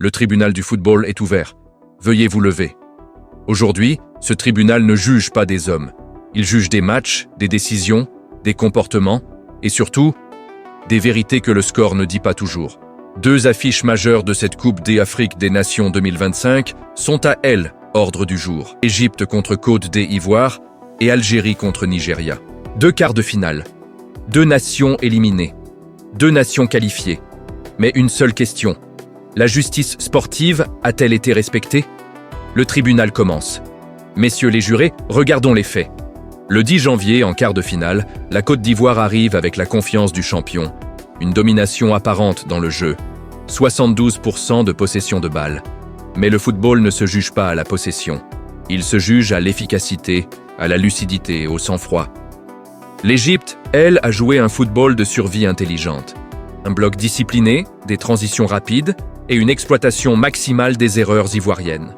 Le tribunal du football est ouvert. Veuillez vous lever. Aujourd'hui, ce tribunal ne juge pas des hommes. Il juge des matchs, des décisions, des comportements et surtout, des vérités que le score ne dit pas toujours. Deux affiches majeures de cette Coupe d'Afrique des Nations 2025 sont à elles, ordre du jour. Égypte contre Côte d'Ivoire et Algérie contre Nigeria. Deux quarts de finale. Deux nations éliminées. Deux nations qualifiées. Mais une seule question. La justice sportive a-t-elle été respectée? Le tribunal commence. Messieurs les jurés, regardons les faits. Le 10 janvier, en quart de finale, la Côte d'Ivoire arrive avec la confiance du champion. Une domination apparente dans le jeu. 72% de possession de balle. Mais le football ne se juge pas à la possession. Il se juge à l'efficacité, à la lucidité, au sang-froid. L'Égypte, elle, a joué un football de survie intelligente. Un bloc discipliné, des transitions rapides et une exploitation maximale des erreurs ivoiriennes.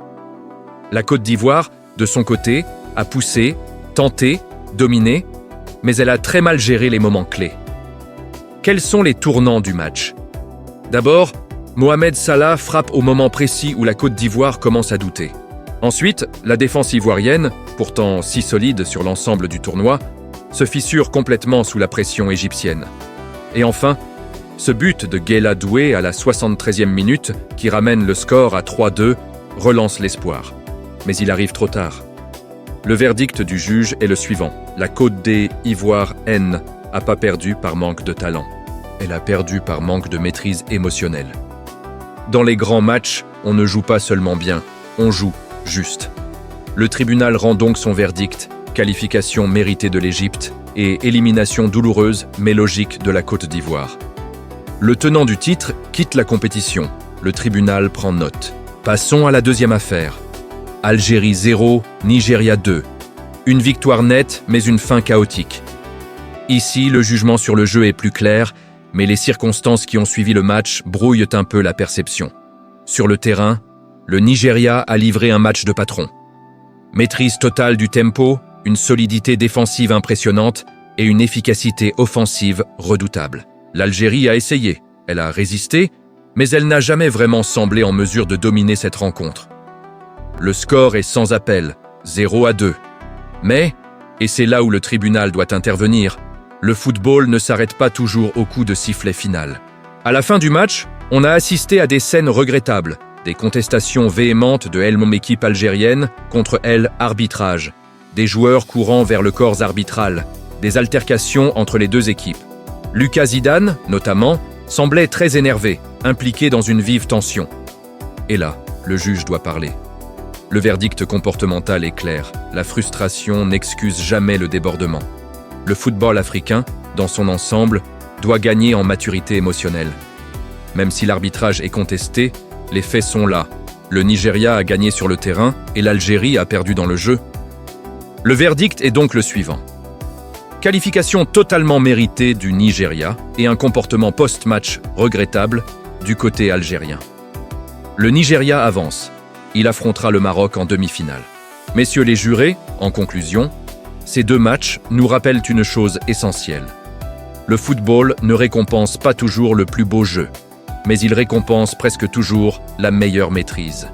La Côte d'Ivoire, de son côté, a poussé, tenté, dominé, mais elle a très mal géré les moments clés. Quels sont les tournants du match? D'abord, Mohamed Salah frappe au moment précis où la Côte d'Ivoire commence à douter. Ensuite, la défense ivoirienne, pourtant si solide sur l'ensemble du tournoi, se fissure complètement sous la pression égyptienne. Et enfin, ce but de Guela Doué à la 73e minute, qui ramène le score à 3-2, relance l'espoir. Mais il arrive trop tard. Le verdict du juge est le suivant. La Côte d'Ivoire N n'a pas perdu par manque de talent. Elle a perdu par manque de maîtrise émotionnelle. Dans les grands matchs, on ne joue pas seulement bien, on joue juste. Le tribunal rend donc son verdict, qualification méritée de l'Égypte et élimination douloureuse mais logique de la Côte d'Ivoire. Le tenant du titre quitte la compétition. Le tribunal prend note. Passons à la deuxième affaire. Algérie 0, Nigeria 2. Une victoire nette, mais une fin chaotique. Ici, le jugement sur le jeu est plus clair, mais les circonstances qui ont suivi le match brouillent un peu la perception. Sur le terrain, le Nigeria a livré un match de patron. Maîtrise totale du tempo, une solidité défensive impressionnante et une efficacité offensive redoutable. L'Algérie a essayé, elle a résisté, mais elle n'a jamais vraiment semblé en mesure de dominer cette rencontre. Le score est sans appel, 0-2. Mais, et c'est là où le tribunal doit intervenir, le football ne s'arrête pas toujours au coup de sifflet final. À la fin du match, on a assisté à des scènes regrettables, des contestations véhémentes de mon équipe algérienne contre arbitrage, des joueurs courant vers le corps arbitral, des altercations entre les deux équipes. Lucas Zidane, notamment, semblait très énervé, impliqué dans une vive tension. Et là, le juge doit parler. Le verdict comportemental est clair. La frustration n'excuse jamais le débordement. Le football africain, dans son ensemble, doit gagner en maturité émotionnelle. Même si l'arbitrage est contesté, les faits sont là. Le Nigeria a gagné sur le terrain et l'Algérie a perdu dans le jeu. Le verdict est donc le suivant. Qualification totalement méritée du Nigeria et un comportement post-match regrettable du côté algérien. Le Nigeria avance. Il affrontera le Maroc en demi-finale. Messieurs les jurés, en conclusion, ces deux matchs nous rappellent une chose essentielle. Le football ne récompense pas toujours le plus beau jeu, mais il récompense presque toujours la meilleure maîtrise.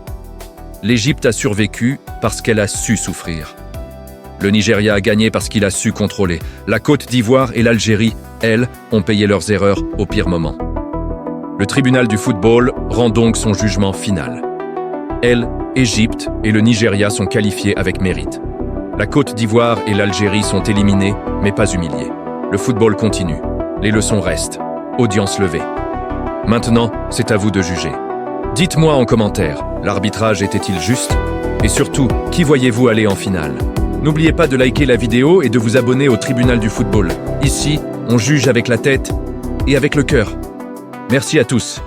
L'Égypte a survécu parce qu'elle a su souffrir. Le Nigeria a gagné parce qu'il a su contrôler. La Côte d'Ivoire et l'Algérie, elles, ont payé leurs erreurs au pire moment. Le tribunal du football rend donc son jugement final. L'Égypte et le Nigeria sont qualifiés avec mérite. La Côte d'Ivoire et l'Algérie sont éliminées, mais pas humiliées. Le football continue. Les leçons restent. Audience levée. Maintenant, c'est à vous de juger. Dites-moi en commentaire, l'arbitrage était-il juste? Et surtout, qui voyez-vous aller en finale? N'oubliez pas de liker la vidéo et de vous abonner au tribunal du football. Ici, on juge avec la tête et avec le cœur. Merci à tous.